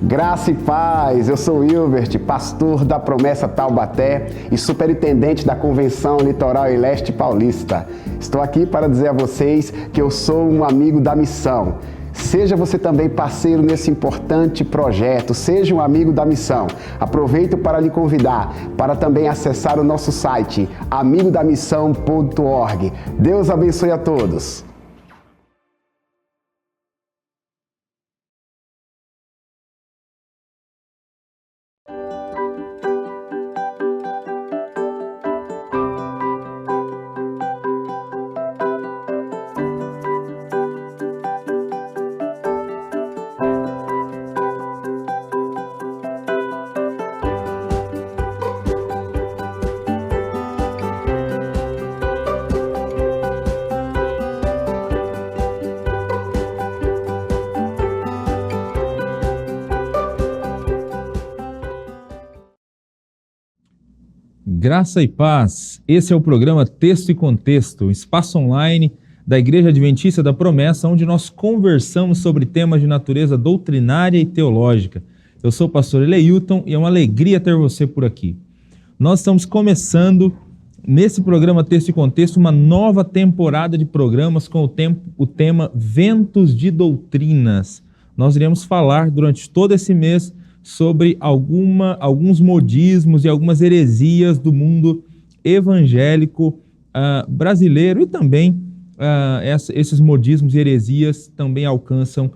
Graça e paz, eu sou Wilbert, pastor da Promessa Taubaté e superintendente da Convenção Litoral e Leste Paulista. Estou aqui para dizer a vocês que eu sou um amigo da missão. Seja você também parceiro nesse importante projeto, seja um amigo da missão. Aproveito para lhe convidar para também acessar o nosso site, amigodamissão.org. Deus abençoe a todos. Graça e paz, esse é o programa Texto e Contexto, espaço online da Igreja Adventista da Promessa, onde nós conversamos sobre temas de natureza doutrinária e teológica. Eu sou o pastor Eleilton e é uma alegria ter você por aqui. Nós estamos começando, nesse programa Texto e Contexto, uma nova temporada de programas com o tema Ventos de Doutrinas. Nós iremos falar durante todo esse mês sobre alguns modismos e algumas heresias do mundo evangélico brasileiro e também esses modismos e heresias também alcançam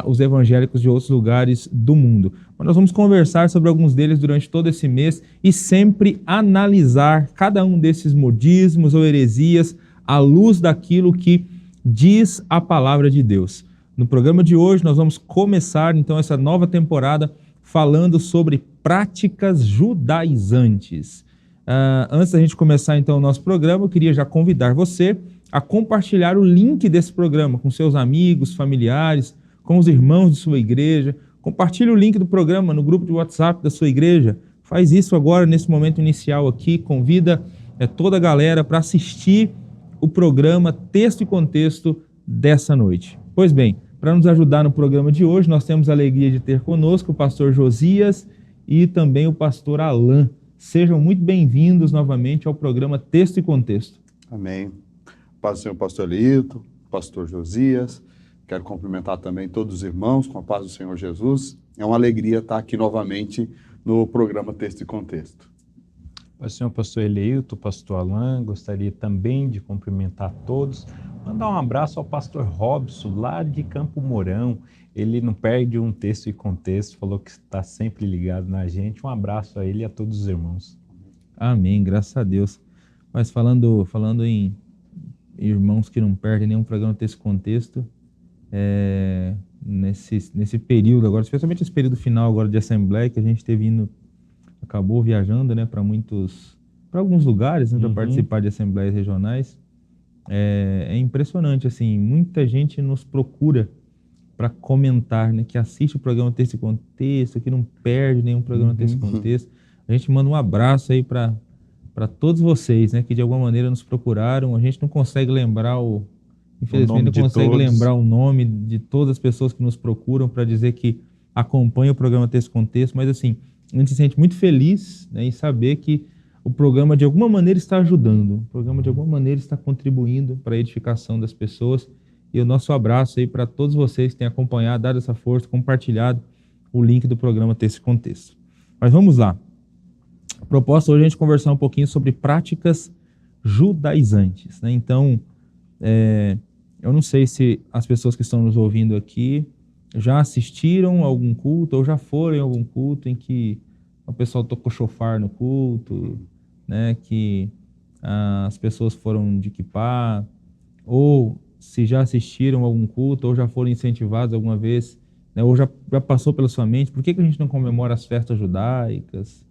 os evangélicos de outros lugares do mundo. Mas nós vamos conversar sobre alguns deles durante todo esse mês e sempre analisar cada um desses modismos ou heresias à luz daquilo que diz a palavra de Deus. No programa de hoje nós vamos começar então essa nova temporada falando sobre práticas judaizantes. Antes da gente começar então o nosso programa, eu queria já convidar você a compartilhar o link desse programa com seus amigos, familiares, com os irmãos de sua igreja. Compartilhe o link do programa no grupo de WhatsApp da sua igreja. Faz isso agora, nesse momento inicial aqui. Convida toda a galera para assistir o programa Texto e Contexto dessa noite. Pois bem, para nos ajudar no programa de hoje, nós temos a alegria de ter conosco o pastor Josias e também o pastor Alain. Sejam muito bem-vindos novamente ao programa Texto e Contexto. Amém. Paz do Senhor, pastor Eleilton, pastor Josias. Quero cumprimentar também todos os irmãos com a paz do Senhor Jesus. É uma alegria estar aqui novamente no programa Texto e Contexto. Paz do Senhor, pastor Eleilton, pastor Alain. Gostaria também de cumprimentar todos. Mandar um abraço ao pastor Robson, lá de Campo Mourão. Ele não perde um Texto e Contexto, falou que está sempre ligado na gente. Um abraço a ele e a todos os irmãos. Amém, graças a Deus. Mas falando em irmãos que não perdem nenhum programa Texto e Contexto, nesse período agora, especialmente esse período final agora de Assembleia, que a gente acabou viajando, né, para alguns lugares, né, para participar de Assembleias regionais. É impressionante, assim, muita gente nos procura para comentar, né, que assiste o programa Texto e Contexto, que não perde nenhum programa Texto e Contexto. A gente manda um abraço aí para todos vocês, né, que de alguma maneira nos procuraram. A gente não consegue lembrar infelizmente não consegue lembrar o nome de todas as pessoas que nos procuram para dizer que acompanham o programa Texto e Contexto, mas assim, a gente se sente muito feliz, né, em saber que o programa de alguma maneira está ajudando, o programa de alguma maneira está contribuindo para a edificação das pessoas. E o nosso abraço aí para todos vocês que têm acompanhado, dado essa força, compartilhado o link do programa Texto e Contexto. Mas vamos lá. A proposta hoje é a gente conversar um pouquinho sobre práticas judaizantes, né? Então, eu não sei se as pessoas que estão nos ouvindo aqui já assistiram a algum culto ou já foram em algum culto em que o pessoal tocou shofar no culto, né, que as pessoas foram de kippá, ou se já assistiram a algum culto, ou já foram incentivados alguma vez, né, ou já passou pela sua mente, por que a gente não comemora as festas judaicas?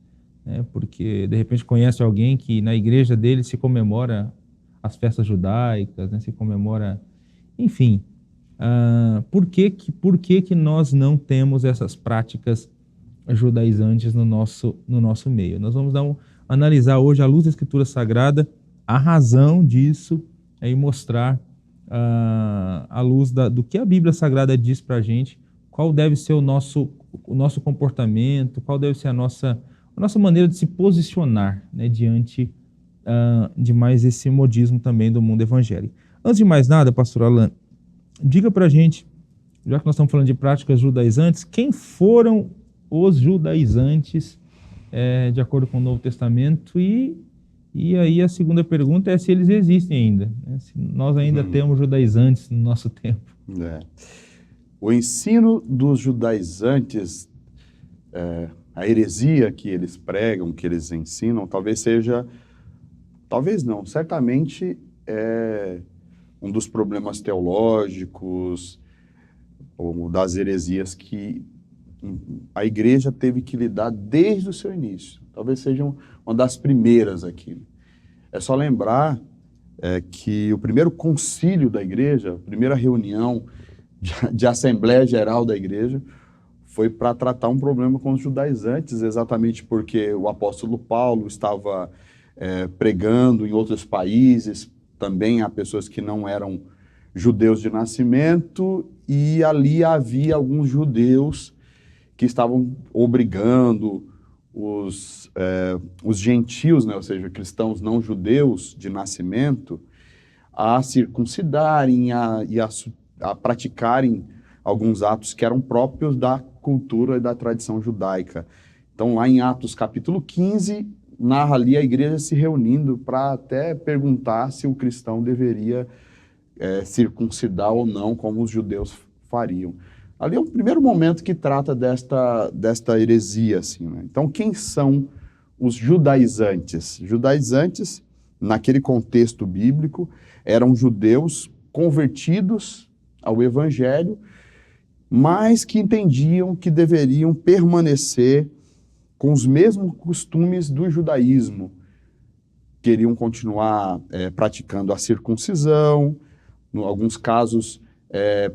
Porque de repente conhece alguém que na igreja dele se comemora as festas judaicas, né, se comemora, enfim. Por que nós não temos essas práticas judaizantes no nosso meio? Nós vamos analisar hoje, à luz da Escritura Sagrada, a razão disso e mostrar, à luz do que a Bíblia Sagrada diz para a gente, qual deve ser o nosso o nosso comportamento, qual deve ser a nossa maneira de se posicionar, né, diante de mais esse modismo também do mundo evangélico. Antes de mais nada, pastor Alan, diga para a gente, já que nós estamos falando de práticas judaizantes, quem foram os judaizantes de acordo com o Novo Testamento? E aí a segunda pergunta é se eles existem ainda, né? Se nós ainda temos judaizantes no nosso tempo. O ensino dos judaizantes, a heresia que eles pregam, que eles ensinam, certamente é um dos problemas teológicos ou das heresias que a igreja teve que lidar desde o seu início. Talvez seja uma das primeiras aqui. É só lembrar que o primeiro concílio da igreja, a primeira reunião de Assembleia Geral da igreja, foi para tratar um problema com os judaizantes, exatamente porque o apóstolo Paulo estava pregando em outros países, também a pessoas que não eram judeus de nascimento, e ali havia alguns judeus que estavam obrigando os gentios, né, ou seja, cristãos não judeus de nascimento, a circuncidarem e a praticarem alguns atos que eram próprios da cultura e da tradição judaica. Então, lá em Atos capítulo 15, narra ali a igreja se reunindo para até perguntar se o cristão deveria circuncidar ou não, como os judeus fariam. Ali é o primeiro momento que trata desta heresia, assim, né? Então, quem são os judaizantes? Judaizantes, naquele contexto bíblico, eram judeus convertidos ao evangelho, mas que entendiam que deveriam permanecer com os mesmos costumes do judaísmo. Queriam continuar praticando a circuncisão, em alguns casos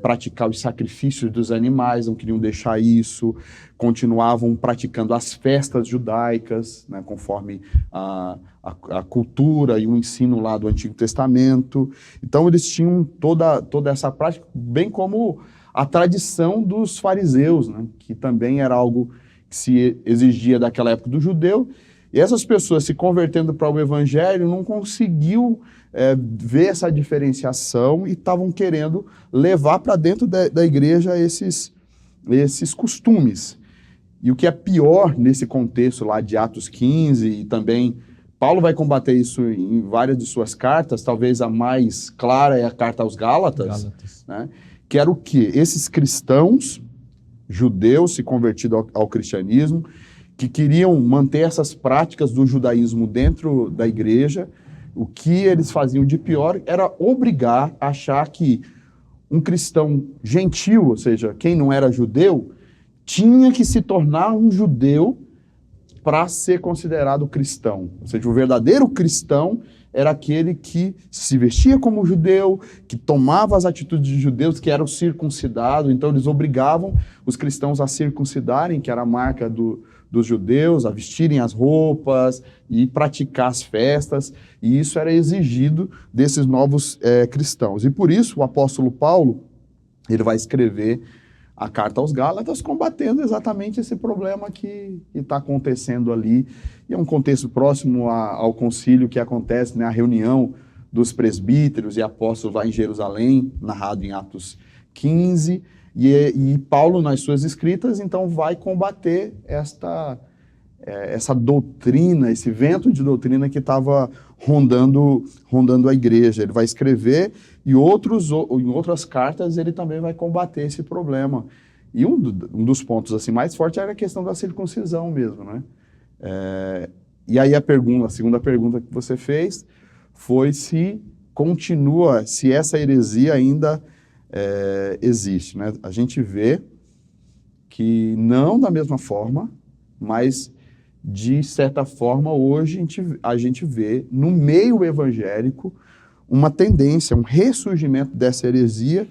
praticar os sacrifícios dos animais, não queriam deixar isso, continuavam praticando as festas judaicas, né, conforme a cultura e o ensino lá do Antigo Testamento. Então eles tinham toda essa prática, bem como a tradição dos fariseus, né, que também era algo que se exigia daquela época do judeu. E essas pessoas se convertendo para o evangelho não conseguiu ver essa diferenciação e estavam querendo levar para dentro da igreja esses costumes. E o que é pior nesse contexto lá de Atos 15, e também Paulo vai combater isso em várias de suas cartas, talvez a mais clara é a carta aos Gálatas. Né? Que era o quê? Esses cristãos judeus se convertidos ao cristianismo, que queriam manter essas práticas do judaísmo dentro da igreja. O que eles faziam de pior era obrigar a achar que um cristão gentil, ou seja, quem não era judeu, tinha que se tornar um judeu para ser considerado cristão. Ou seja, o verdadeiro cristão era aquele que se vestia como judeu, que tomava as atitudes de judeus, que era o circuncidado. Então eles obrigavam os cristãos a circuncidarem, que era a marca dos judeus, a vestirem as roupas e praticar as festas, e isso era exigido desses novos cristãos. E por isso o apóstolo Paulo, ele vai escrever a carta aos Gálatas combatendo exatamente esse problema que está acontecendo ali, e é um contexto próximo ao concílio que acontece, né, a reunião dos presbíteros e apóstolos lá em Jerusalém, narrado em Atos 15, e Paulo, nas suas escritas, então, vai combater essa doutrina, esse vento de doutrina que estava rondando a igreja. Ele vai escrever e em outras cartas ele também vai combater esse problema. E um dos pontos assim, mais fortes era a questão da circuncisão mesmo, né? E aí a segunda pergunta que você fez foi se essa heresia ainda existe, né? A gente vê que não da mesma forma, mas de certa forma hoje a gente vê no meio evangélico uma tendência, um ressurgimento dessa heresia,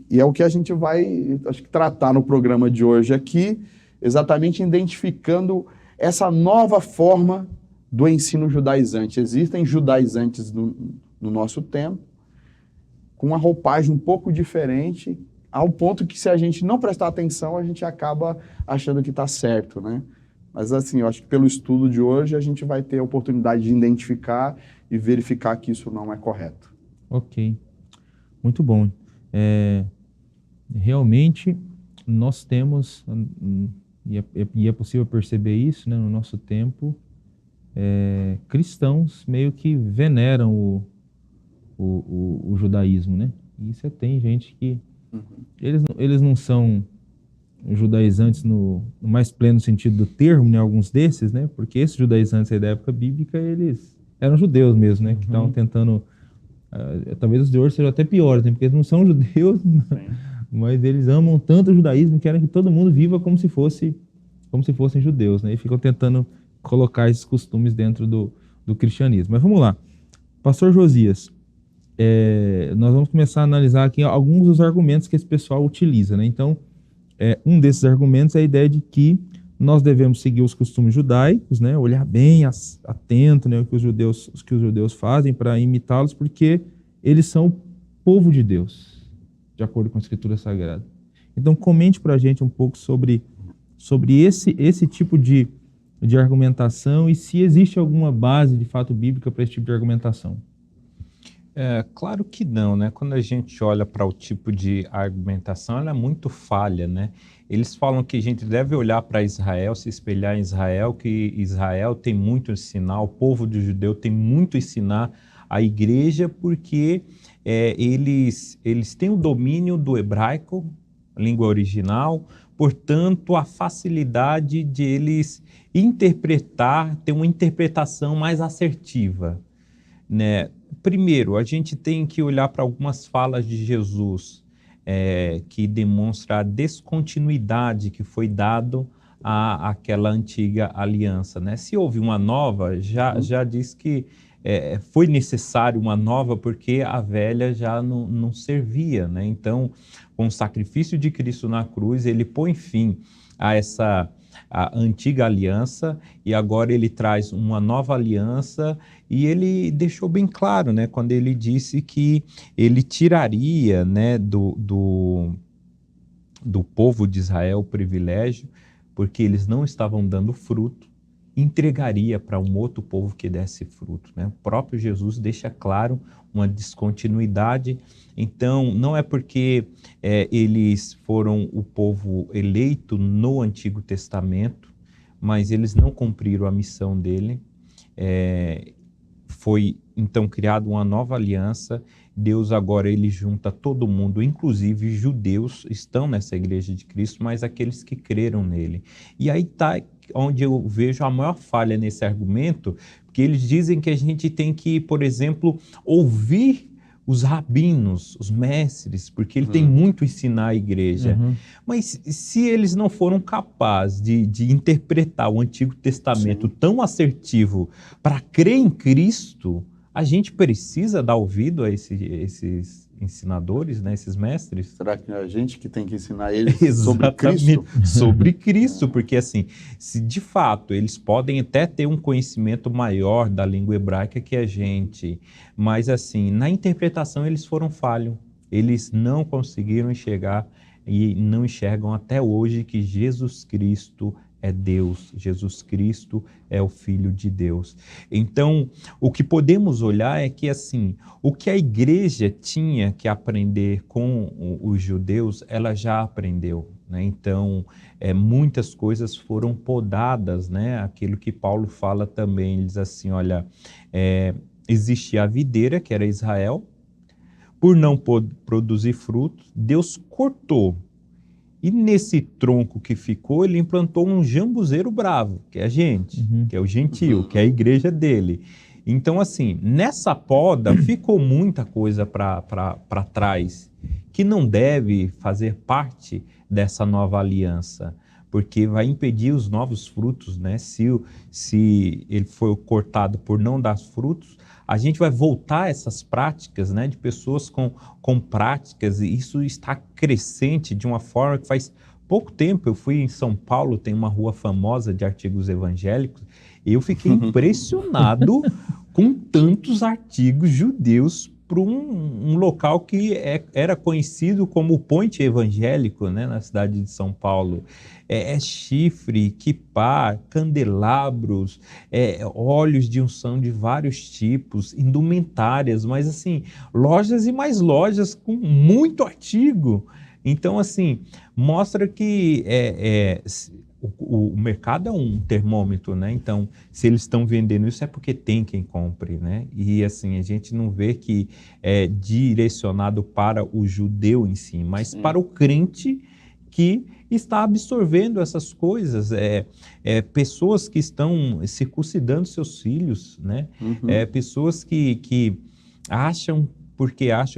e é o que a gente vai, acho que, tratar no programa de hoje aqui, exatamente identificando essa nova forma do ensino judaizante. Existem judaizantes no nosso tempo, com uma roupagem um pouco diferente, ao ponto que, se a gente não prestar atenção, a gente acaba achando que está certo, né? Mas, assim, eu acho que pelo estudo de hoje, a gente vai ter a oportunidade de identificar e verificar que isso não é correto. Ok, muito bom. Realmente, nós temos, e é possível perceber isso, né, no nosso tempo, cristãos meio que veneram o judaísmo, né? E você tem gente que eles não são judaizantes no mais pleno sentido do termo, né? Alguns desses, né? Porque esses judaizantes aí da época bíblica, eles eram judeus mesmo, né? Que estavam tentando, talvez os de hoje sejam até piores, né? Porque eles não são judeus, mas eles amam tanto o judaísmo que querem que todo mundo viva como se fossem judeus, né? E ficam tentando colocar esses costumes dentro do cristianismo. Mas vamos lá. Pastor Josias, nós vamos começar a analisar aqui alguns dos argumentos que esse pessoal utiliza, né? Então, um desses argumentos é a ideia de que nós devemos seguir os costumes judaicos, né? Olhar bem atento, né? o que os judeus fazem para imitá-los, porque eles são o povo de Deus, de acordo com a Escritura Sagrada. Então, comente para a gente um pouco sobre esse tipo de argumentação e se existe alguma base, de fato, bíblica para esse tipo de argumentação. Claro que não, né? Quando a gente olha para o tipo de argumentação, ela é muito falha, né? Eles falam que a gente deve olhar para Israel, se espelhar em Israel, que Israel tem muito a ensinar, o povo de judeu tem muito a ensinar à igreja, porque eles têm o domínio do hebraico, língua original, portanto, a facilidade de eles ter uma interpretação mais assertiva, né? Primeiro, a gente tem que olhar para algumas falas de Jesus que demonstram a descontinuidade que foi dado àquela antiga aliança, né? Se houve uma nova, já diz que foi necessário uma nova porque a velha já não servia, né? Então, com o sacrifício de Cristo na cruz, ele põe fim a a antiga aliança e agora ele traz uma nova aliança e ele deixou bem claro, né, quando ele disse que ele tiraria, né, do povo de Israel o privilégio, porque eles não estavam dando fruto, entregaria para um outro povo que desse fruto, né? O próprio Jesus deixa claro uma descontinuidade. Então, não é porque eles foram o povo eleito no Antigo Testamento, mas eles não cumpriram a missão dele. Foi, então, criada uma nova aliança. Deus agora ele junta todo mundo, inclusive judeus estão nessa igreja de Cristo, mas aqueles que creram nele. E aí está onde eu vejo a maior falha nesse argumento, porque eles dizem que a gente tem que, por exemplo, ouvir os rabinos, os mestres, porque ele tem muito a ensinar à igreja. Mas se eles não foram capazes de interpretar o Antigo Testamento tão assertivo para crer em Cristo, a gente precisa dar ouvido a esses ensinadores, né, esses mestres? Será que é a gente que tem que ensinar eles sobre Cristo? Sobre Cristo, porque assim, se de fato eles podem até ter um conhecimento maior da língua hebraica que a gente, mas assim, na interpretação eles foram falhos, eles não conseguiram enxergar e não enxergam até hoje que Jesus Cristo é Deus, Jesus Cristo é o Filho de Deus. Então, o que podemos olhar é que, assim, o que a igreja tinha que aprender com os judeus, ela já aprendeu, né? Então, muitas coisas foram podadas, né? Aquilo que Paulo fala também, ele diz assim, olha, existia a videira, que era Israel, por não produzir frutos, Deus cortou. E nesse tronco que ficou, ele implantou um jambuzeiro bravo, que é a gente, que é o gentio, que é a igreja dele. Então, assim, nessa poda ficou muita coisa para trás, que não deve fazer parte dessa nova aliança, porque vai impedir os novos frutos, né? Se ele for cortado por não dar frutos, a gente vai voltar a essas práticas, né, de pessoas com práticas, e isso está crescente de uma forma que faz pouco tempo eu fui em São Paulo, tem uma rua famosa de artigos evangélicos, e eu fiquei impressionado com tantos artigos judeus para um local que era conhecido como o Point Evangélico, né, na cidade de São Paulo. Chifre, quipá, candelabros, óleos de unção de vários tipos, indumentárias, mas assim, lojas e mais lojas com muito artigo. Então, assim, mostra que o mercado é um termômetro, né? Então, se eles estão vendendo isso é porque tem quem compre, né? E assim, a gente não vê que é direcionado para o judeu em si, mas para o crente que está absorvendo essas coisas, pessoas que estão circuncidando seus filhos, né? Pessoas que acham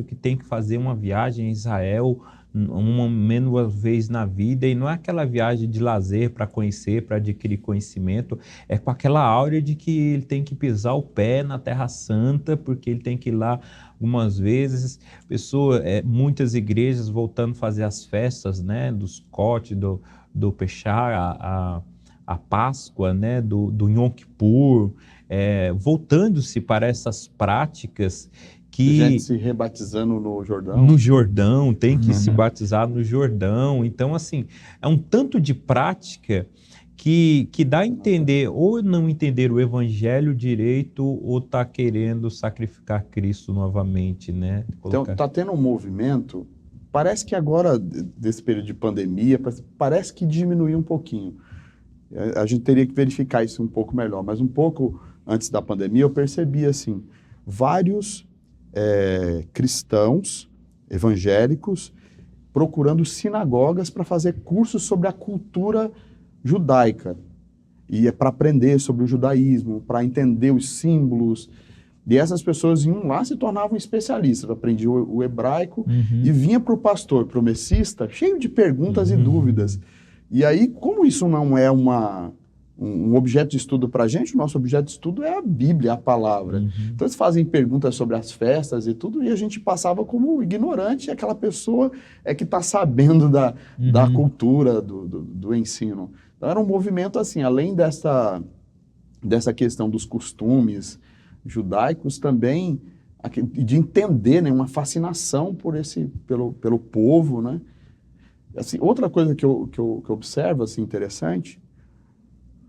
que tem que fazer uma viagem a Israel uma menos vez na vida, e não é aquela viagem de lazer para conhecer, para adquirir conhecimento, é com aquela áurea de que ele tem que pisar o pé na Terra Santa, porque ele tem que ir lá algumas vezes. Muitas igrejas voltando a fazer as festas, né, dos Sukkot, do Peshá, a Páscoa, né, do Yom Kippur, voltando-se para essas práticas que... Gente se rebatizando no Jordão. No Jordão, tem que se batizar no Jordão. Então, assim, é um tanto de prática que dá a entender, ou não entender o evangelho direito, ou está querendo sacrificar Cristo novamente, né? Então, está tendo um movimento, parece que agora, desse período de pandemia, parece que diminuiu um pouquinho. A gente teria que verificar isso um pouco melhor, mas um pouco antes da pandemia eu percebi, assim, vários cristãos evangélicos procurando sinagogas para fazer cursos sobre a cultura judaica. E para aprender sobre o judaísmo, para entender os símbolos. E essas pessoas iam lá, se tornavam especialistas, aprendiam o hebraico e vinha para o pastor promessista cheio de perguntas e dúvidas. E aí, como isso não é um objeto de estudo para a gente, o nosso objeto de estudo é a Bíblia, a palavra. Então eles fazem perguntas sobre as festas e tudo, e a gente passava como ignorante, aquela pessoa que está sabendo da cultura, do ensino. Então era um movimento assim, além dessa questão dos costumes judaicos, também de entender, né, uma fascinação pelo povo, né? Assim, outra coisa que eu observo assim, interessante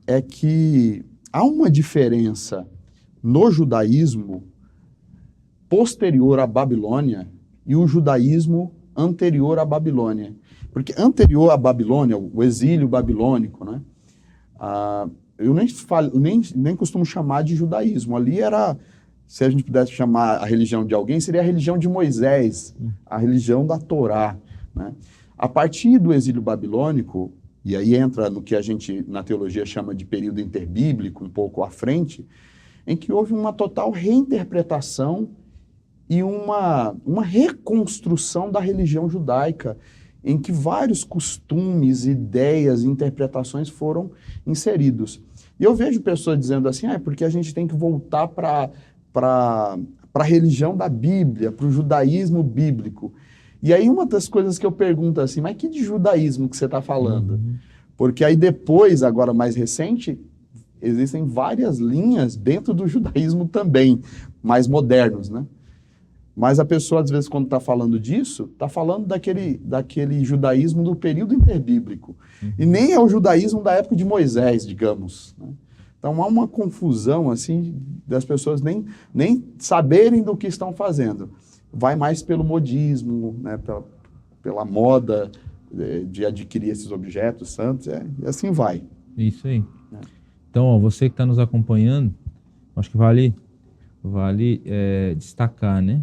é que há uma diferença no judaísmo posterior à Babilônia e o judaísmo anterior à Babilônia. Porque anterior à Babilônia, o exílio babilônico, né? Eu nem costumo chamar de judaísmo. Ali era, se a gente pudesse chamar a religião de alguém, seria a religião de Moisés, a religião da Torá, né? A partir do exílio babilônico, e aí entra no que a gente, na teologia, chama de período interbíblico, um pouco à frente, em que houve uma total reinterpretação e uma reconstrução da religião judaica, em que vários costumes, ideias, interpretações foram inseridos. E eu vejo pessoas dizendo assim, porque a gente tem que voltar para a religião da Bíblia, para o judaísmo bíblico. E aí uma das coisas que eu pergunto assim, mas que de judaísmo que você está falando? Porque aí depois, agora mais recente, existem várias linhas dentro do judaísmo também, mais modernos, né? Mas a pessoa, às vezes, quando está falando disso, está falando daquele judaísmo do período interbíblico. E nem é o judaísmo da época de Moisés, digamos, né? Então há uma confusão assim, das pessoas nem saberem do que estão fazendo. Vai mais pelo modismo, né, pela moda de adquirir esses objetos santos, e assim vai. Isso aí. Então, ó, você que está nos acompanhando, acho que vale destacar, né?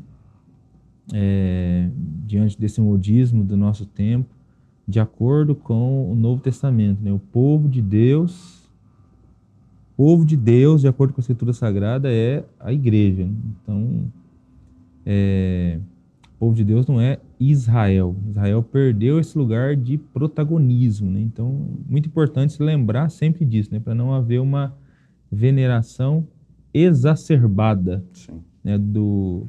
Diante desse modismo do nosso tempo, de acordo com o Novo Testamento, né? O povo de Deus, de acordo com a Escritura Sagrada, é a igreja, né? Então, o povo de Deus não é Israel. Israel perdeu esse lugar de protagonismo, né? Então, muito importante se lembrar sempre disso, né? Para não haver uma veneração exacerbada, né? do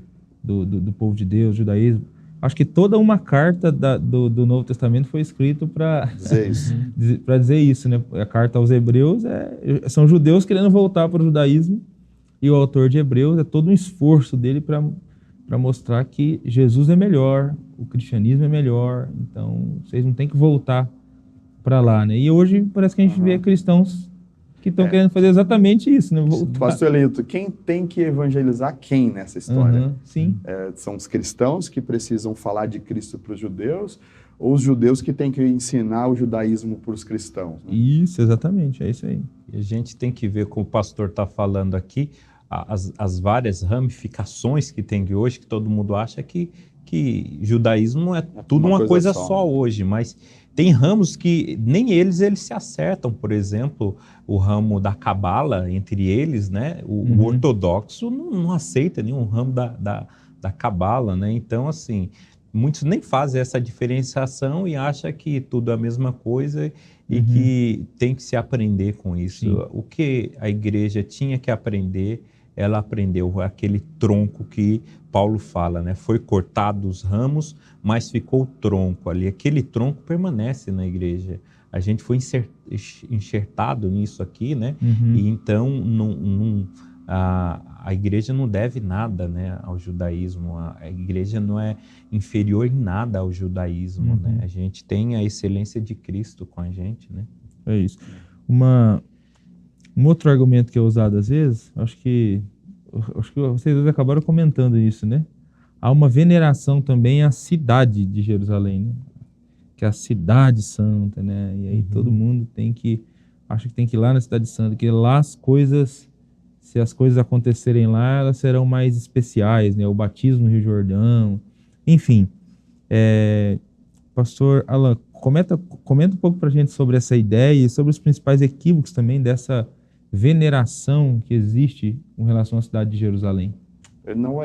povo de Deus, judaísmo. Acho que toda uma carta do Novo Testamento foi escrita para dizer isso, né? A carta aos Hebreus são judeus querendo voltar para o judaísmo, e o autor de Hebreus é todo um esforço dele para para mostrar que Jesus é melhor, o cristianismo é melhor, então vocês não têm que voltar para lá, né? E hoje parece que a gente vê cristãos que estão querendo fazer exatamente isso, né? Pastor Elito, quem tem que evangelizar quem nessa história? Sim. São os cristãos que precisam falar de Cristo para os judeus, ou os judeus que têm que ensinar o judaísmo para os cristãos? Né? Isso, exatamente, é isso aí. E a gente tem que ver, como o pastor está falando aqui, as várias ramificações que tem hoje, que todo mundo acha que judaísmo é tudo uma coisa só hoje, mas tem ramos que nem eles se acertam. Por exemplo, o ramo da cabala, entre eles, né? O ortodoxo não aceita nenhum ramo da cabala, né? Então, assim, muitos nem fazem essa diferenciação e acham que tudo é a mesma coisa e que tem que se aprender com isso. Sim. O que a igreja tinha que aprender, ela aprendeu aquele tronco que Paulo fala, né? Foi cortado os ramos, mas ficou o tronco ali. Aquele tronco permanece na igreja. A gente foi enxertado nisso aqui, né? E então a igreja não deve nada, né, ao judaísmo. A igreja não é inferior em nada ao judaísmo, né? A gente tem a excelência de Cristo com a gente, né? É isso. Um outro argumento que é usado às vezes, acho que vocês acabaram comentando isso, né? Há uma veneração também à cidade de Jerusalém, né? Que é a cidade santa, né? E aí todo mundo acha que tem que ir lá na cidade santa, que lá se as coisas acontecerem lá, elas serão mais especiais, né? O batismo no Rio Jordão, enfim. Pastor Alan, comenta um pouco para a gente sobre essa ideia e sobre os principais equívocos também dessa veneração que existe com relação à cidade de Jerusalém. Não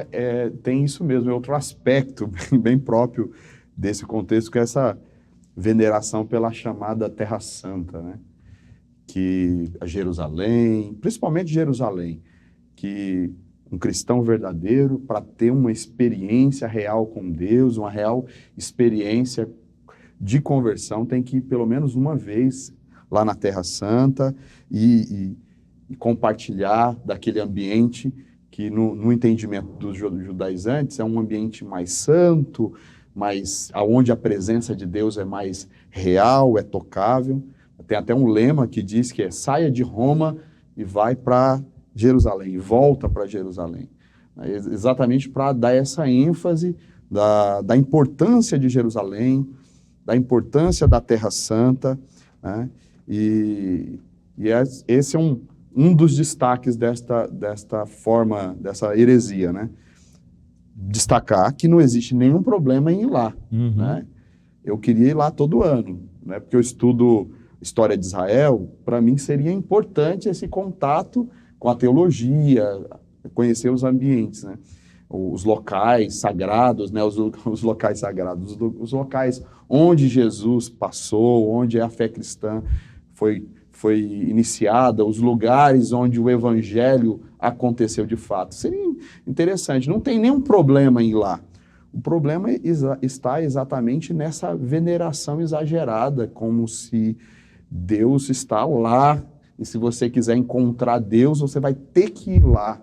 tem isso mesmo, é outro aspecto bem próprio desse contexto, que é essa veneração pela chamada Terra Santa, né? Que a Jerusalém, principalmente Jerusalém, que um cristão verdadeiro, para ter uma experiência real com Deus, uma real experiência de conversão, tem que ir pelo menos uma vez lá na Terra Santa e compartilhar daquele ambiente que no entendimento dos judaizantes é um ambiente mais santo, onde a presença de Deus é mais real, é tocável. Tem até um lema que diz que saia de Roma e vai para Jerusalém, volta para Jerusalém. Exatamente para dar essa ênfase da importância de Jerusalém, da importância da Terra Santa, né? Esse é um dos destaques desta forma, dessa heresia, né? Destacar que não existe nenhum problema em ir lá, né? Eu queria ir lá todo ano, né? Porque eu estudo história de Israel, para mim seria importante esse contato com a teologia, conhecer os ambientes, né? Os locais sagrados, né? Os locais sagrados, os locais onde Jesus passou, onde a fé cristã foi iniciada, os lugares onde o evangelho aconteceu de fato. Seria interessante, não tem nenhum problema em ir lá. O problema está exatamente nessa veneração exagerada, como se Deus está lá, e se você quiser encontrar Deus, você vai ter que ir lá.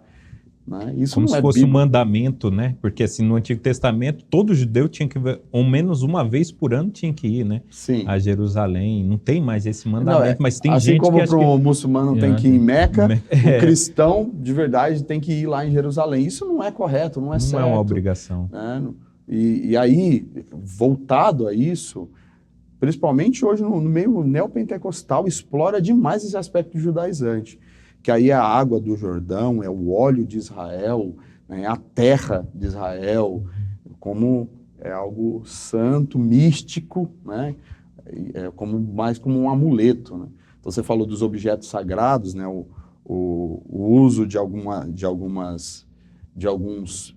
Né? Isso como não se fosse bíblico. Um mandamento, né? Porque assim, no Antigo Testamento, todo judeu tinha que, ao menos uma vez por ano, tinha que ir, né? Sim. A Jerusalém. Não tem mais esse mandamento, mas tem assim gente como que... Assim como para o muçulmano tem que ir em Meca, o cristão, de verdade, tem que ir lá em Jerusalém. Isso não é correto, não é certo. Não é uma obrigação. Né? E aí, voltado a isso, principalmente hoje no meio neopentecostal, explora demais esse aspecto judaizante. Que aí é a água do Jordão, é o óleo de Israel, né, a terra de Israel, como é algo santo, místico, né, mais como um amuleto. Né? Então você falou dos objetos sagrados, né, o uso de algumas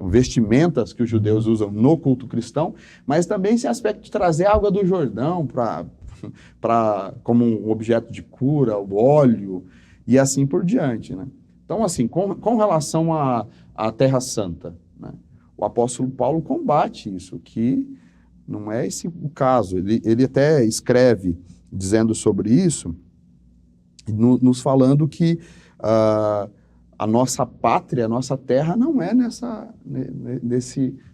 vestimentas que os judeus usam no culto cristão, mas também esse aspecto de trazer a água do Jordão como um objeto de cura, o óleo, e assim por diante, né? Então, assim, com relação à Terra Santa, né? O apóstolo Paulo combate isso, que não é esse o caso. Ele até escreve dizendo sobre isso, nos falando que a nossa pátria, a nossa terra não é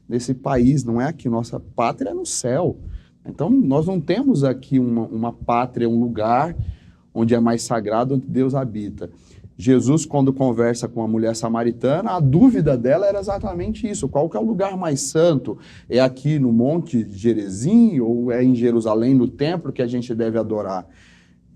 nesse país, não é aqui. Nossa pátria é no céu. Então, nós não temos aqui uma pátria, um lugar onde é mais sagrado, onde Deus habita. Jesus, quando conversa com a mulher samaritana, a dúvida dela era exatamente isso. Qual que é o lugar mais santo? É aqui no Monte Gerizim ou é em Jerusalém, no templo, que a gente deve adorar?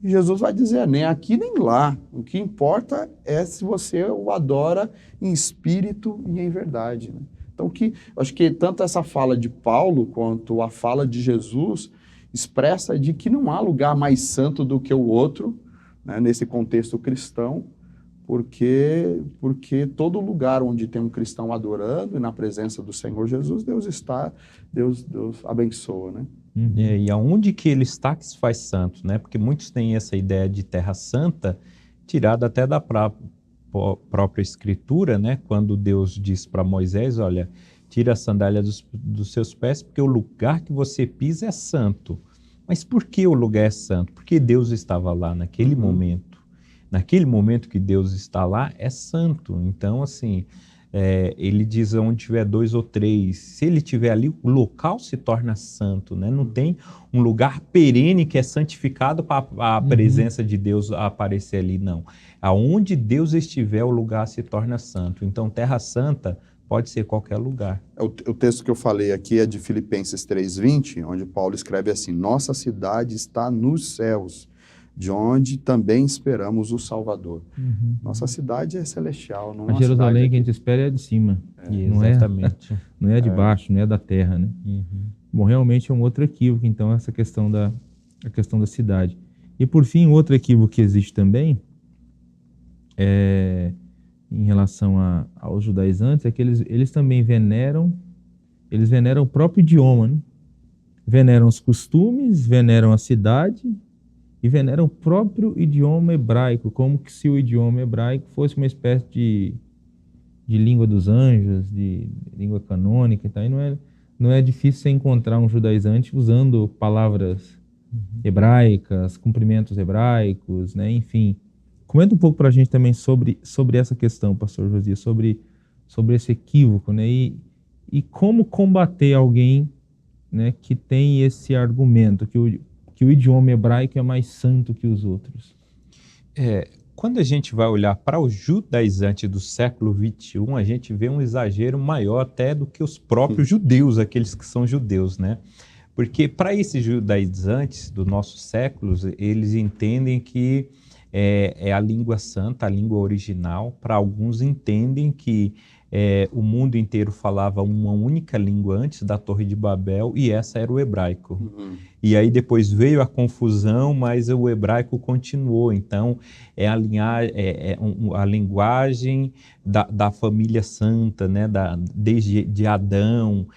E Jesus vai dizer, nem aqui nem lá. O que importa é se você o adora em espírito e em verdade. Né? Então, eu acho que tanto essa fala de Paulo quanto a fala de Jesus expressa de que não há lugar mais santo do que o outro, né, nesse contexto cristão, porque todo lugar onde tem um cristão adorando e na presença do Senhor Jesus, Deus está, Deus abençoa, né? E aonde que ele está que se faz santo, né? Porque muitos têm essa ideia de terra santa, tirada até da própria escritura, né? Quando Deus diz para Moisés, olha, tira a sandália dos seus pés, porque o lugar que você pisa é santo. Mas por que o lugar é santo? Porque Deus estava lá naquele momento. Naquele momento que Deus está lá, é santo. Então, assim, ele diz onde tiver 2 ou 3, se ele estiver ali, o local se torna santo, né? Não tem um lugar perene que é santificado para a presença de Deus aparecer ali, não. Aonde Deus estiver, o lugar se torna santo. Então, Terra Santa pode ser qualquer lugar. O texto que eu falei aqui é de Filipenses 3:20, onde Paulo escreve assim, nossa cidade está nos céus, de onde também esperamos o Salvador. Nossa cidade é celestial. Não a Jerusalém que a gente espera é de cima. Exatamente. Não é de baixo, não é da terra, né? Bom, realmente é um outro equívoco, então, essa questão da cidade. E, por fim, outro equívoco que existe também, em relação aos judaizantes, é que eles também veneram o próprio idioma, né? Veneram os costumes, veneram a cidade, e veneram o próprio idioma hebraico, como que se o idioma hebraico fosse uma espécie de língua dos anjos, de língua canônica. Então, aí não é difícil você encontrar um judaizante usando palavras hebraicas, cumprimentos hebraicos, né? Enfim. Comenta um pouco para a gente também sobre essa questão, pastor Josias, sobre esse equívoco, né? E como combater alguém, né, que tem esse argumento, que o idioma hebraico é mais santo que os outros. Quando a gente vai olhar para os judaizantes do século XXI, a gente vê um exagero maior até do que os próprios judeus, aqueles que são judeus, né? Porque para esses judaizantes dos nossos séculos, eles entendem que é a língua santa, a língua original. Para alguns entendem que o mundo inteiro falava uma única língua antes da Torre de Babel, e essa era o hebraico. E aí depois veio a confusão, mas o hebraico continuou. Então, é a linguagem da família santa, né? Desde Adão,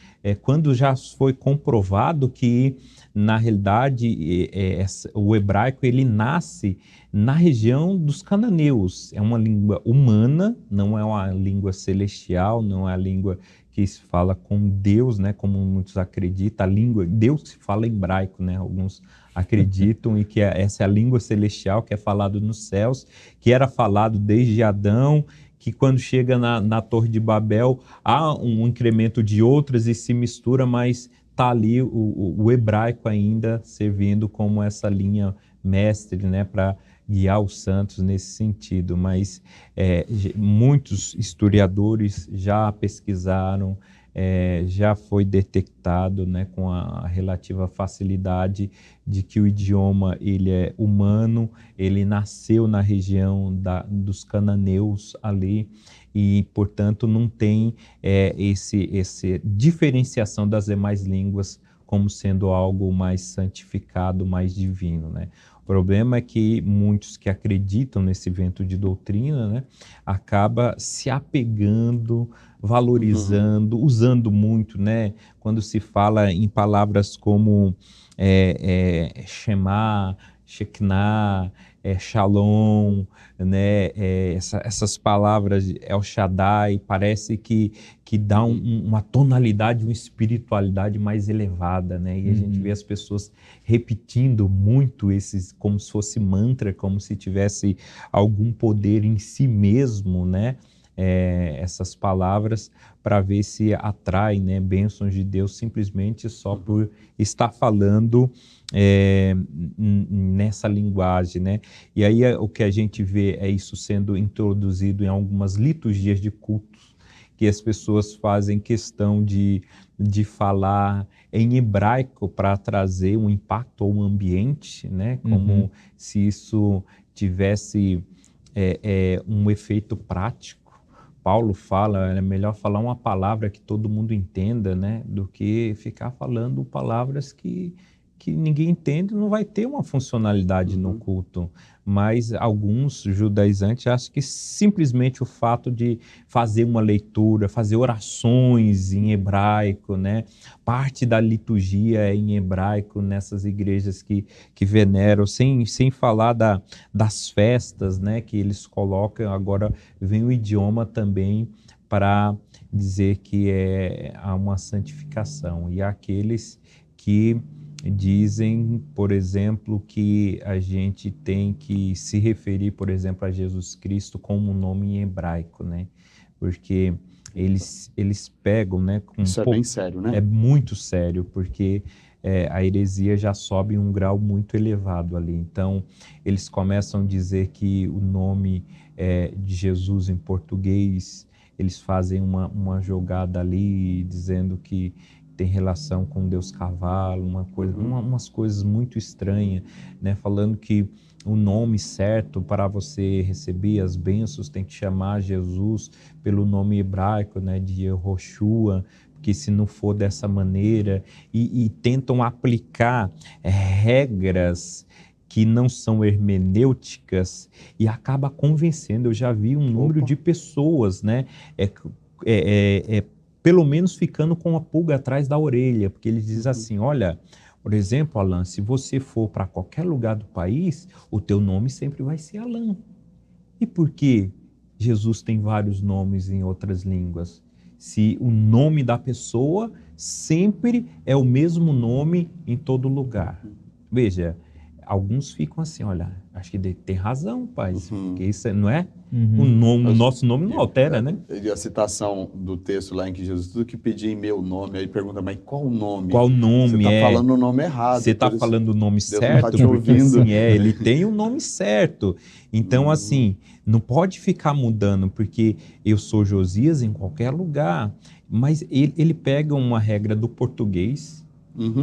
quando já foi comprovado que, na realidade, o hebraico ele nasce na região dos cananeus. É uma língua humana, não é uma língua celestial, não é a língua que se fala com Deus, né, como muitos acreditam. A língua, Deus se fala em hebraico, né? Alguns acreditam e que essa é a língua celestial que é falado nos céus, que era falado desde Adão, que quando chega na Torre de Babel há um incremento de outras e se mistura, mas está ali o hebraico ainda servindo como essa linha mestre, né, para guiar os santos nesse sentido. Mas muitos historiadores já pesquisaram, já foi detectado, né, com a relativa facilidade de que o idioma ele é humano, ele nasceu na região dos cananeus ali, e, portanto, não tem essa diferenciação das demais línguas como sendo algo mais santificado, mais divino, né? O problema é que muitos que acreditam nesse vento de doutrina, né, acaba se apegando, valorizando, usando muito, né? Quando se fala em palavras como Shema, Shekinah, Shalom, né? Essas palavras El Shaddai, parece que dá uma tonalidade, uma espiritualidade mais elevada, né? E a gente vê as pessoas repetindo muito esses, como se fosse mantra, como se tivesse algum poder em si mesmo, né? Essas palavras, para ver se atrai, né, bênçãos de Deus simplesmente só por estar falando nessa linguagem, né? E aí o que a gente vê é isso sendo introduzido em algumas liturgias de cultos, que as pessoas fazem questão de falar em hebraico para trazer um impacto ao ambiente, né? Como se isso tivesse um efeito prático. Paulo fala, é melhor falar uma palavra que todo mundo entenda, né, do que ficar falando palavras que ninguém entende, não vai ter uma funcionalidade no culto. Mas alguns judaizantes acham que simplesmente o fato de fazer uma leitura, fazer orações em hebraico, né, parte da liturgia é em hebraico nessas igrejas que veneram, sem falar das festas, né, que eles colocam. Agora vem o idioma também para dizer que há uma santificação. E há aqueles que dizem, por exemplo, que a gente tem que se referir, por exemplo, a Jesus Cristo como um nome em hebraico, né? Porque eles pegam, né? Isso é bem sério, né? É muito sério, porque a heresia já sobe um grau muito elevado ali. Então, eles começam a dizer que o nome de Jesus em português, eles fazem uma jogada ali, dizendo que tem relação com Deus cavalo, umas coisas muito estranhas, né? Falando que o nome certo para você receber as bênçãos tem que chamar Jesus pelo nome hebraico, né, de Yehoshua, porque se não for dessa maneira, e tentam aplicar regras que não são hermenêuticas e acaba convencendo. Eu já vi um número de pessoas, né, pelo menos ficando com a pulga atrás da orelha, porque ele diz assim, olha, por exemplo, Alan, se você for para qualquer lugar do país, o teu nome sempre vai ser Alan. E por que Jesus tem vários nomes em outras línguas? Se o nome da pessoa sempre é o mesmo nome em todo lugar. Veja, alguns ficam assim, olha, acho que tem razão, pai, porque isso não é? O nosso nome não altera, né? E a citação do texto lá em que Jesus, tudo que pedir em meu nome, aí pergunta, mas qual o nome? Qual nome? Você está falando o nome errado. Você está falando o nome Deus certo? não está te ouvindo. Assim, ele tem o nome certo. Então, assim, não pode ficar mudando, porque eu sou Josias em qualquer lugar. Mas ele pega uma regra do português,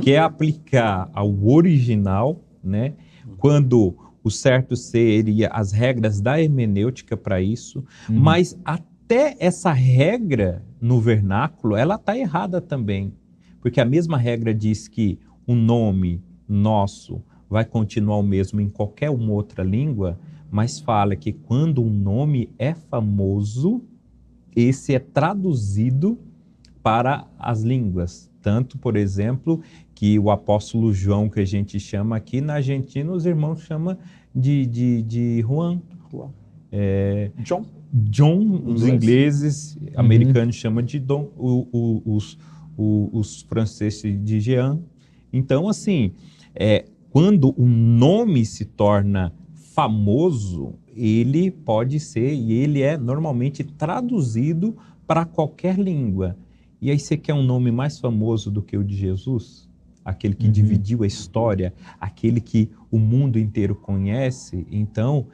que é aplicar ao original, né? Quando o certo seria as regras da hermenêutica para isso, mas até essa regra no vernáculo, ela está errada também, porque a mesma regra diz que o nome nosso vai continuar o mesmo em qualquer uma outra língua, mas fala que quando um nome é famoso, esse é traduzido para as línguas. Tanto, por exemplo, que o apóstolo João, que a gente chama aqui, na Argentina, os irmãos chamam de Juan. John, os ingleses, americanos chamam de Dom, os franceses de Jean. Então, assim, quando um nome se torna famoso, ele pode ser, e ele é normalmente traduzido para qualquer língua. E aí você quer um nome mais famoso do que o de Jesus? Aquele que dividiu a história, aquele que o mundo inteiro conhece? Então,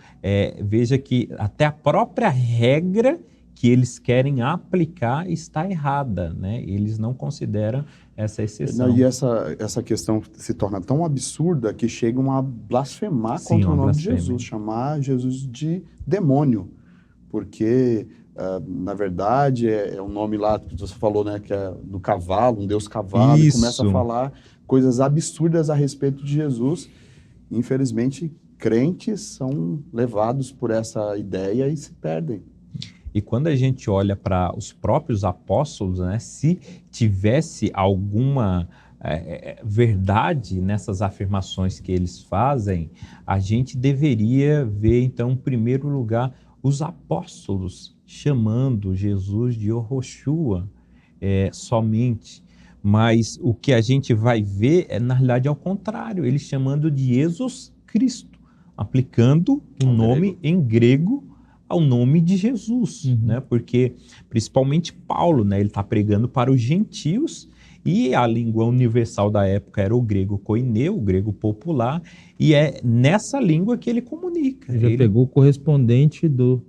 veja que até a própria regra que eles querem aplicar está errada, né? Eles não consideram essa exceção. E essa questão se torna tão absurda que chegam a blasfemar contra o nome de Jesus, chamar Jesus de demônio, porque... na verdade, é um nome lá que você falou, né, que é do cavalo, um deus cavalo, e começa a falar coisas absurdas a respeito de Jesus. Infelizmente, crentes são levados por essa ideia e se perdem. E quando a gente olha para os próprios apóstolos, né, se tivesse alguma verdade nessas afirmações que eles fazem, a gente deveria ver, então, em primeiro lugar, os apóstolos chamando Jesus de Yehoshua somente. Mas o que a gente vai ver na realidade, é o contrário, eles chamando de Jesus Cristo, aplicando o nome em grego ao nome de Jesus, né? Porque principalmente Paulo, né? Ele está pregando para os gentios e a língua universal da época era o grego koineu, o grego popular, e é nessa língua que ele comunica. Ele já pegou o correspondente do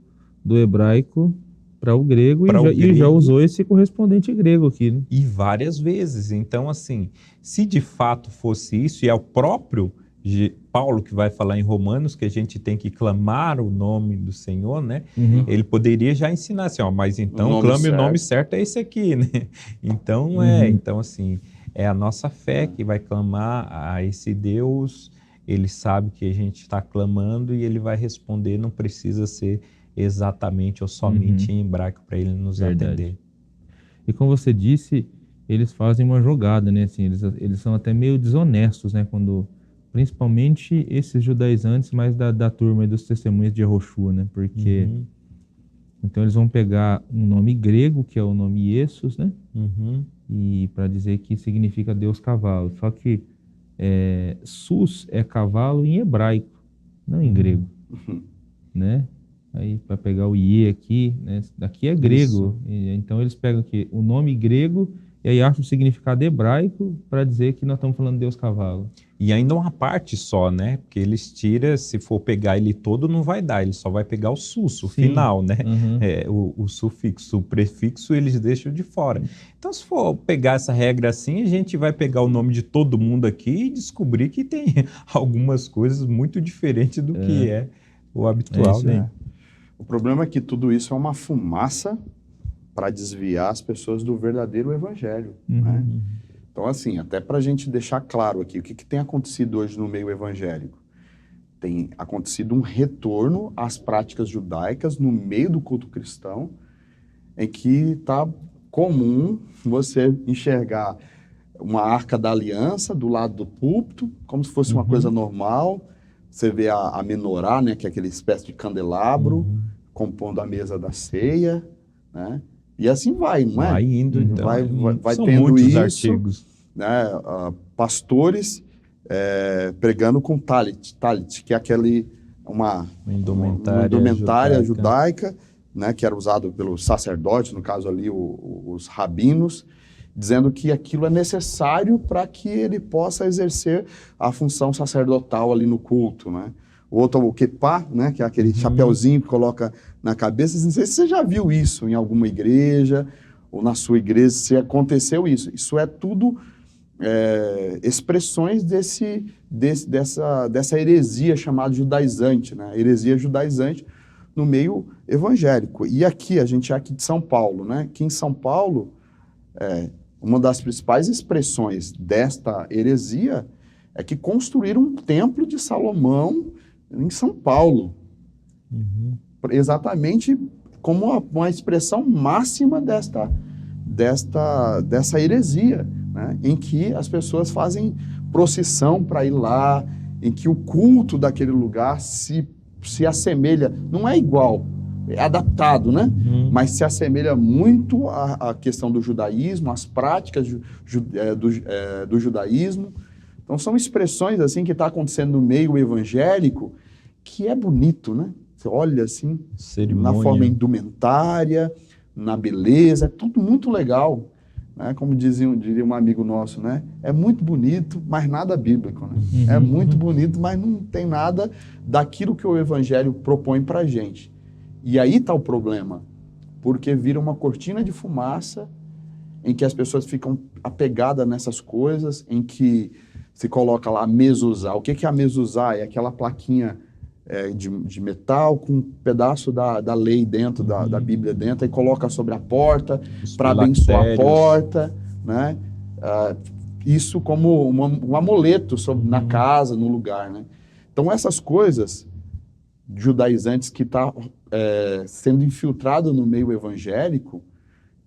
hebraico para o grego, e já usou esse correspondente grego aqui, né? E várias vezes. Então, assim, se de fato fosse isso, e é o próprio Paulo que vai falar em Romanos que a gente tem que clamar o nome do Senhor, né? Ele poderia já ensinar assim, mas então clame o nome certo é esse aqui, né? Então então assim, é a nossa fé que vai clamar a esse Deus, ele sabe que a gente está clamando e ele vai responder, não precisa ser exatamente ou somente em hebraico para ele nos atender. E como você disse, eles fazem uma jogada, né? Assim, eles são até meio desonestos, né? Principalmente esses judaizantes, mais da turma dos testemunhas de Yehoshua, né? Porque então eles vão pegar um nome grego, que é o nome Jesus, né? E para dizer que significa Deus cavalo. Só que sus é cavalo em hebraico, não em grego, né? Aí para pegar o ie aqui, né? Daqui é grego. Então eles pegam aqui o nome grego e aí acham o significado hebraico para dizer que nós estamos falando de Deus cavalo. E ainda uma parte só, né? Porque eles tiram, se for pegar ele todo, não vai dar, ele só vai pegar o sus, o final, né? O sufixo, o prefixo, eles deixam de fora. Então, se for pegar essa regra assim, a gente vai pegar o nome de todo mundo aqui e descobrir que tem algumas coisas muito diferentes do que é o habitual, né? O problema é que tudo isso é uma fumaça para desviar as pessoas do verdadeiro evangelho, né? Então, assim, até para a gente deixar claro aqui, o que tem acontecido hoje no meio evangélico? Tem acontecido um retorno às práticas judaicas no meio do culto cristão, em que está comum você enxergar uma arca da aliança do lado do púlpito, como se fosse uma coisa normal. Você vê a menorá, né, que é aquele espécie de candelabro, compondo a mesa da ceia, né? E assim vai, não é? Vai indo, então. Vai São tendo muitos isso, artigos. Né? Pastores pregando com talit, que é uma indumentária judaica, né? Que era usado pelos sacerdotes, no caso ali os rabinos, dizendo que aquilo é necessário para que ele possa exercer a função sacerdotal ali no culto, né? O outro, o quepá, né, que é aquele chapeuzinho que coloca na cabeça. Não sei se você já viu isso em alguma igreja, ou na sua igreja, se aconteceu isso. Isso é tudo expressões dessa heresia chamada judaizante, né? Heresia judaizante no meio evangélico. E aqui, a gente é aqui de São Paulo, né? Aqui em São Paulo, uma das principais expressões desta heresia é que construíram um templo de Salomão em São Paulo, exatamente como uma expressão máxima dessa heresia, né? Em que as pessoas fazem procissão para ir lá, em que o culto daquele lugar se assemelha, não é igual, é adaptado, né? Mas se assemelha muito à questão do judaísmo, às práticas do judaísmo. Então são expressões assim que está acontecendo no meio evangélico, que é bonito, né? Você olha assim, na forma indumentária, na beleza, é tudo muito legal, né? Como diria um amigo nosso, né? É muito bonito, mas nada bíblico, né? É muito bonito, mas não tem nada daquilo que o evangelho propõe para a gente. E aí está o problema, porque vira uma cortina de fumaça em que as pessoas ficam apegadas nessas coisas, em que se coloca lá mezuzá. O que é a mezuzá? É aquela plaquinha de metal com um pedaço da lei dentro, da Bíblia dentro, e coloca sobre a porta para abençoar a porta, né? Isso como um amuleto na casa, no lugar, né? Então essas coisas judaizantes que está sendo infiltrado no meio evangélico,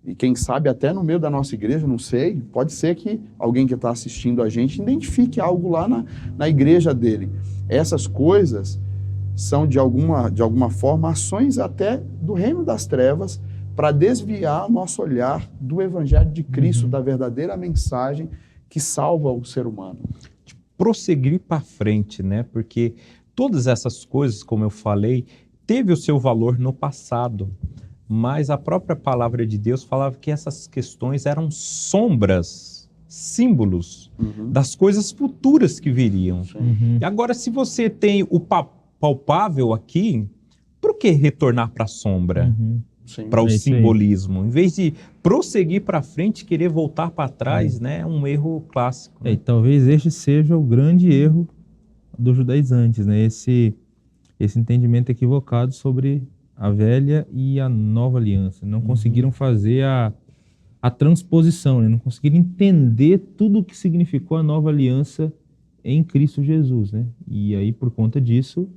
E quem sabe até no meio da nossa igreja, não sei, pode ser que alguém que está assistindo a gente identifique algo lá na igreja dele. Essas coisas são, de alguma forma, ações até do reino das trevas para desviar o nosso olhar do evangelho de Cristo, da verdadeira mensagem que salva o ser humano. Prosseguir para frente, né? Porque todas essas coisas, como eu falei, teve o seu valor no passado, mas a própria palavra de Deus falava que essas questões eram sombras, símbolos das coisas futuras que viriam. E agora, se você tem o palpável aqui, por que retornar para a sombra? Para o simbolismo? Em vez de prosseguir para frente, querer voltar para trás, né? É um erro clássico. Né? E talvez este seja o grande erro dos judaizantes, né? Esse entendimento equivocado sobre a velha e a nova aliança. Não conseguiram fazer a transposição, né? Não conseguiram entender tudo o que significou a nova aliança em Cristo Jesus, né? E aí, por conta disso,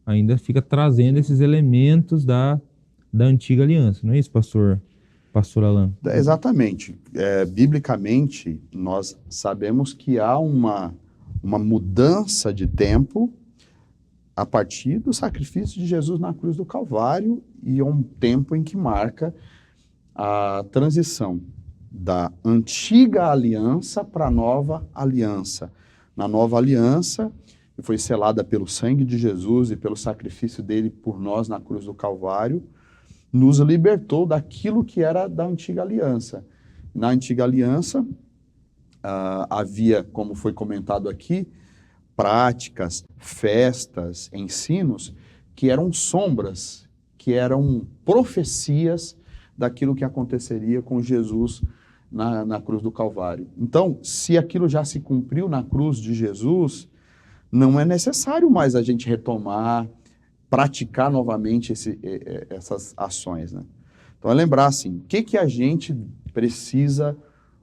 ainda fica trazendo esses elementos da antiga aliança. Não é isso, pastor Alan? Exatamente. Biblicamente, nós sabemos que há uma mudança de tempo a partir do sacrifício de Jesus na cruz do Calvário, e é um tempo em que marca a transição da antiga aliança para a nova aliança. Na nova aliança, que foi selada pelo sangue de Jesus e pelo sacrifício dele por nós na cruz do Calvário, nos libertou daquilo que era da antiga aliança. Na antiga aliança, havia, como foi comentado aqui, práticas, festas, ensinos, que eram sombras, que eram profecias daquilo que aconteceria com Jesus na cruz do Calvário. Então, se aquilo já se cumpriu na cruz de Jesus, não é necessário mais a gente retomar, praticar novamente essas ações, né? Então, é lembrar assim, o que a gente precisa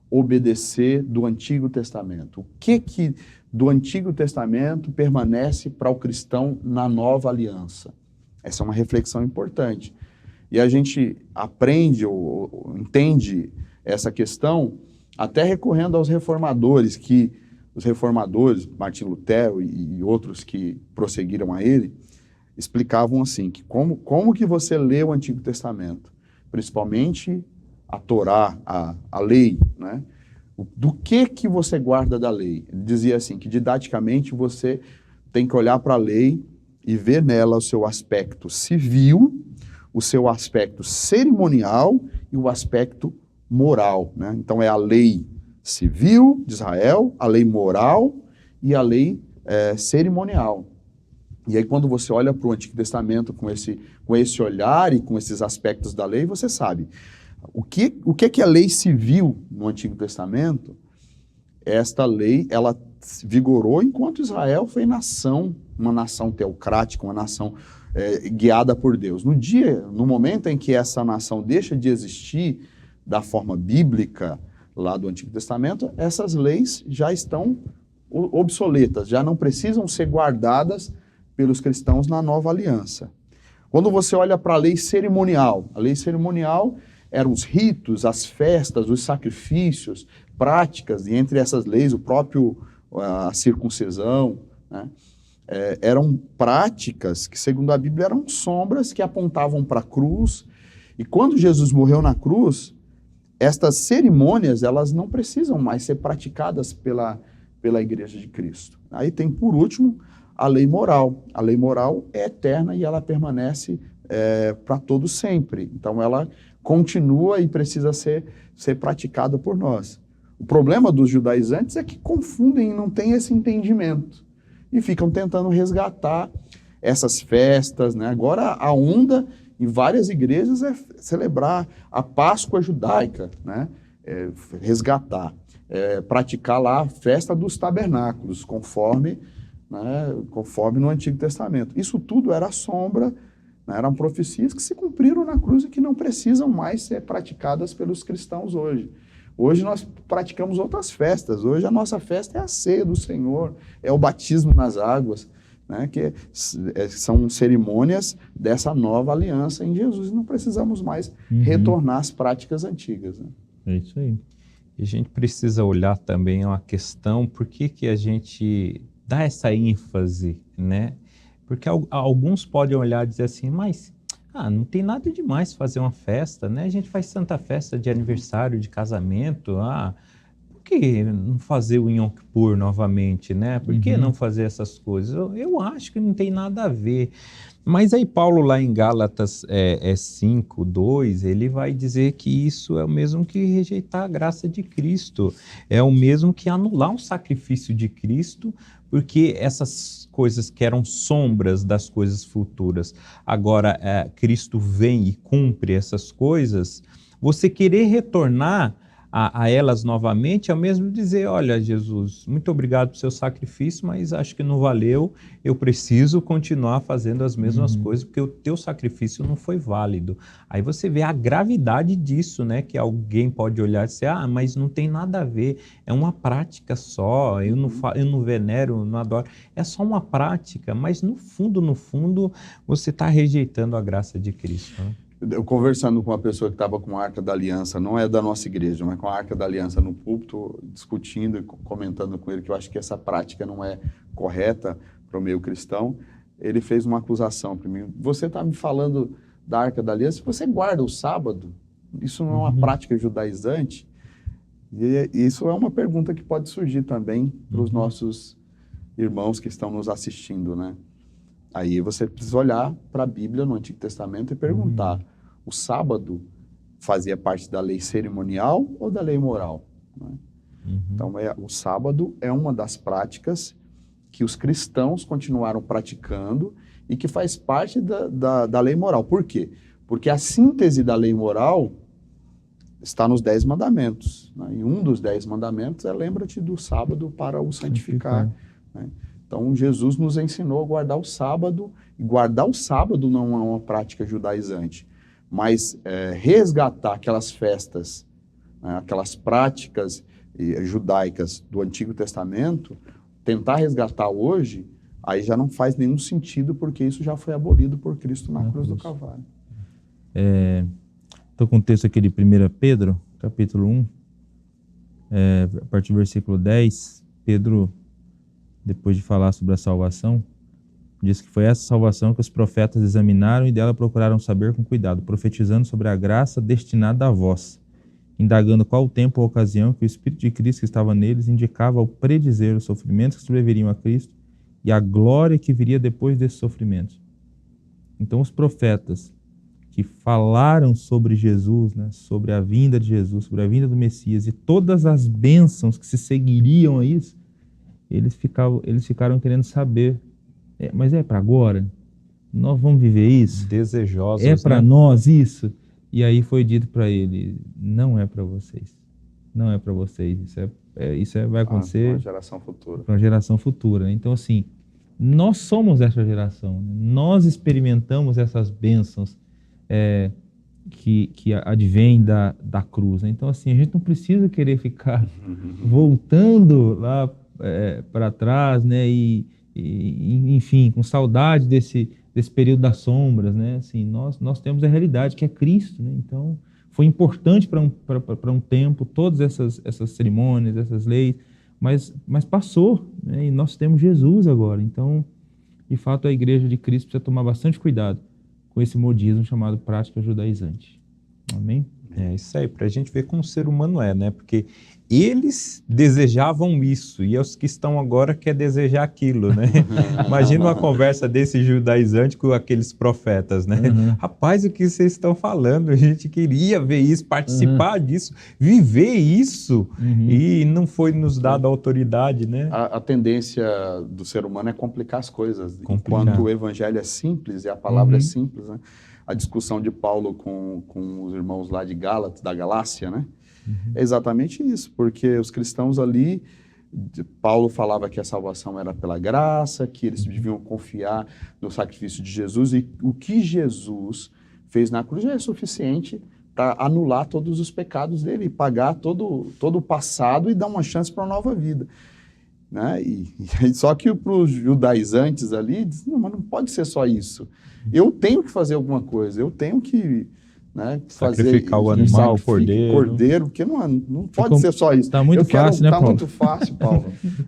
obedecer do Antigo Testamento? O que do Antigo Testamento permanece para o cristão na nova aliança? Essa é uma reflexão importante. E a gente aprende ou entende essa questão até recorrendo aos reformadores, os reformadores, Martim Lutero e outros que prosseguiram a ele, explicavam assim, que como que você lê o Antigo Testamento? Principalmente a Torá, a lei, né? Do que você guarda da lei? Ele dizia assim, que didaticamente você tem que olhar para a lei e ver nela o seu aspecto civil, o seu aspecto cerimonial e o aspecto moral, né? Então é a lei civil de Israel, a lei moral e a lei cerimonial. E aí quando você olha para o Antigo Testamento com esse olhar e com esses aspectos da lei, você sabe o que é a lei civil no Antigo Testamento. Esta lei, ela vigorou enquanto Israel foi uma nação teocrática, uma nação guiada por Deus. No momento em que essa nação deixa de existir da forma bíblica lá do Antigo Testamento, essas leis já estão obsoletas, já não precisam ser guardadas pelos cristãos na nova aliança. Quando você olha para a lei cerimonial eram os ritos, as festas, os sacrifícios, práticas, e entre essas leis a circuncisão, né? Eram práticas que, segundo a Bíblia, eram sombras que apontavam para a cruz. E quando Jesus morreu na cruz, estas cerimônias, elas não precisam mais ser praticadas pela Igreja de Cristo. Aí tem, por último, a lei moral. A lei moral é eterna e ela permanece para todo sempre. Então, ela continua e precisa ser praticada por nós. O problema dos judaizantes é que confundem e não têm esse entendimento. E ficam tentando resgatar essas festas, né? Agora, a onda em várias igrejas é celebrar a Páscoa judaica, né? Resgatar, praticar lá a festa dos tabernáculos, conforme no Antigo Testamento. Isso tudo era sombra, né? Eram profecias que se cumpriram na cruz e que não precisam mais ser praticadas pelos cristãos hoje. Hoje nós praticamos outras festas. Hoje a nossa festa é a ceia do Senhor, é o batismo nas águas. né? Que são cerimônias dessa nova aliança em Jesus. E não precisamos mais retornar às práticas antigas. Né? É isso aí. E a gente precisa olhar também uma questão, por que a gente dá essa ênfase, né? Porque alguns podem olhar e dizer assim, mas não tem nada demais fazer uma festa, né? A gente faz tanta festa de aniversário, de casamento, por que não fazer o Yom Kippur novamente, né? Por que não fazer essas coisas? Eu acho que não tem nada a ver. Mas aí Paulo lá em Gálatas 5:2, ele vai dizer que isso é o mesmo que rejeitar a graça de Cristo, é o mesmo que anular o sacrifício de Cristo, porque essas coisas que eram sombras das coisas futuras, agora Cristo vem e cumpre essas coisas, você querer retornar a elas novamente, é o mesmo dizer, olha Jesus, muito obrigado pelo seu sacrifício, mas acho que não valeu, eu preciso continuar fazendo as mesmas coisas, porque o teu sacrifício não foi válido. Aí você vê a gravidade disso, né, que alguém pode olhar e dizer, mas não tem nada a ver, é uma prática só, eu não venero, não adoro, é só uma prática, mas no fundo, você está rejeitando a graça de Cristo, né? Eu conversando com uma pessoa que estava com a Arca da Aliança, não é da nossa igreja, mas com a Arca da Aliança no púlpito, discutindo e comentando com ele que eu acho que essa prática não é correta para o meio cristão, ele fez uma acusação para mim. Você está me falando da Arca da Aliança, você guarda o sábado? Isso não é uma prática judaizante? E isso é uma pergunta que pode surgir também para os nossos irmãos que estão nos assistindo, né? Aí você precisa olhar para a Bíblia no Antigo Testamento e perguntar, o sábado fazia parte da lei cerimonial ou da lei moral? Né? Então, o sábado é uma das práticas que os cristãos continuaram praticando e que faz parte da lei moral. Por quê? Porque a síntese da lei moral está nos 10 mandamentos. Né? E um dos 10 mandamentos é lembra-te do sábado para o santificar. Né? Então, Jesus nos ensinou a guardar o sábado, e guardar o sábado não é uma prática judaizante, mas resgatar aquelas festas, né, aquelas práticas judaicas do Antigo Testamento, tentar resgatar hoje, aí já não faz nenhum sentido, porque isso já foi abolido por Cristo na cruz do Calvário. Estou com o texto aqui de 1 Pedro, capítulo 1, a partir do versículo 10, Pedro, depois de falar sobre a salvação, diz que foi essa salvação que os profetas examinaram e dela procuraram saber com cuidado, profetizando sobre a graça destinada a vós, indagando qual o tempo ou ocasião que o Espírito de Cristo que estava neles indicava ao predizer os sofrimentos que sobreviriam a Cristo e a glória que viria depois desses sofrimentos. Então os profetas que falaram sobre Jesus, né, sobre a vinda de Jesus, sobre a vinda do Messias e todas as bênçãos que se seguiriam a isso, eles ficaram querendo saber, mas é para agora? Nós vamos viver isso? Desejosos, é para nós isso? E aí foi dito para ele, não é para vocês. Não é para vocês. Isso vai acontecer para uma geração futura. Para uma geração futura. Então, assim, nós somos essa geração. Né? Nós experimentamos essas bênçãos que advêm da cruz. Né? Então, assim, a gente não precisa querer ficar voltando lá para trás, né? Enfim, com saudade desse período das sombras, né? Assim, nós temos a realidade que é Cristo, né? Então, foi importante para um tempo todas essas cerimônias, essas leis, mas passou, né? E nós temos Jesus agora. Então, de fato, a Igreja de Cristo precisa tomar bastante cuidado com esse modismo chamado prática judaizante. Amém? É isso aí, para a gente ver como o ser humano é, né? Porque eles desejavam isso e os que estão agora querem desejar aquilo, né? Imagina uma conversa desse judaizante com aqueles profetas, né? Rapaz, o que vocês estão falando? A gente queria ver isso, participar disso, viver isso e não foi nos dado a autoridade, né? A tendência do ser humano é complicar as coisas, enquanto o evangelho é simples e a palavra é simples, né? A discussão de Paulo com os irmãos lá de Gálatas, da Galácia, né? É exatamente isso, porque os cristãos ali, Paulo falava que a salvação era pela graça, que eles deviam confiar no sacrifício de Jesus, e o que Jesus fez na cruz já é suficiente para anular todos os pecados dele, pagar todo o passado e dar uma chance para uma nova vida. né? Só que para os judaizantes ali, diz, não, mas não pode ser só isso. Eu tenho que fazer alguma coisa, eu tenho que, né, sacrificar o animal, o cordeiro, porque não pode ser só isso. Está muito fácil, né, Paulo? Está muito fácil, Paulo.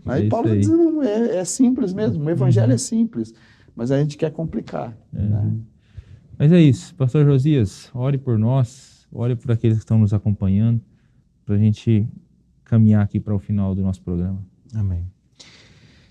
Aí Paulo diz, não, é simples mesmo, o evangelho é simples, mas a gente quer complicar. Né? Mas é isso, pastor Josias, ore por nós, ore por aqueles que estão nos acompanhando, para a gente caminhar aqui para o final do nosso programa. Amém.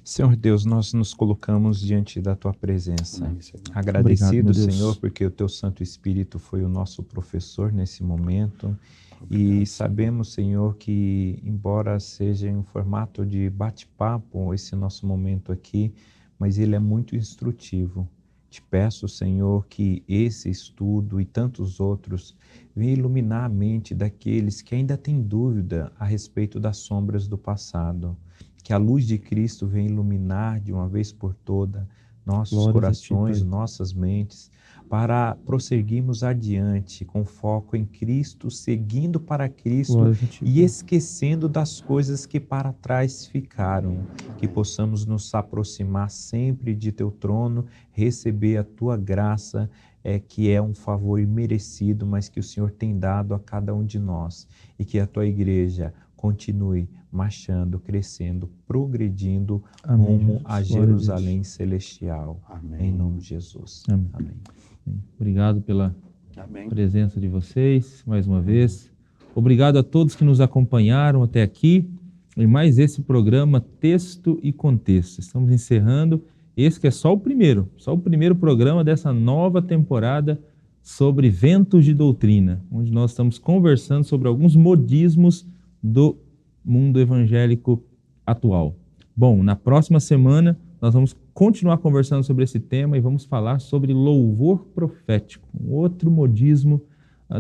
Senhor Deus, nós nos colocamos diante da Tua presença. Amém, agradecido, obrigado, Senhor, porque o Teu Santo Espírito foi o nosso professor nesse momento. Obrigado. E sabemos, Senhor, que embora seja em um formato de bate-papo esse nosso momento aqui, mas ele é muito instrutivo. Te peço, Senhor, que esse estudo e tantos outros venham iluminar a mente daqueles que ainda têm dúvida a respeito das sombras do passado. Que a luz de Cristo venha iluminar de uma vez por toda nossos corações, nossas mentes, para prosseguirmos adiante com foco em Cristo, seguindo para Cristo e esquecendo das coisas que para trás ficaram. Que possamos nos aproximar sempre de Teu trono, receber a Tua graça, que é um favor imerecido, mas que o Senhor tem dado a cada um de nós. E que a Tua igreja continue marchando, crescendo, progredindo rumo a Jerusalém celestial. Amém. Em nome de Jesus. Amém. Amém. Obrigado pela presença de vocês, mais uma vez. Obrigado a todos que nos acompanharam até aqui em mais esse programa Texto e Contexto. Estamos encerrando esse que é só o primeiro programa dessa nova temporada sobre ventos de doutrina, onde nós estamos conversando sobre alguns modismos do mundo evangélico atual. Bom, na próxima semana nós vamos continuar conversando sobre esse tema e vamos falar sobre louvor profético, um outro modismo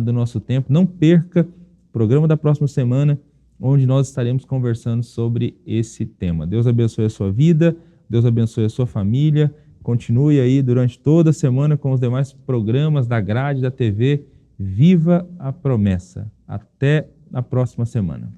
do nosso tempo. Não perca o programa da próxima semana, onde nós estaremos conversando sobre esse tema. Deus abençoe a sua vida, Deus abençoe a sua família. Continue aí durante toda a semana com os demais programas da grade da TV Viva a Promessa. Até a próxima semana.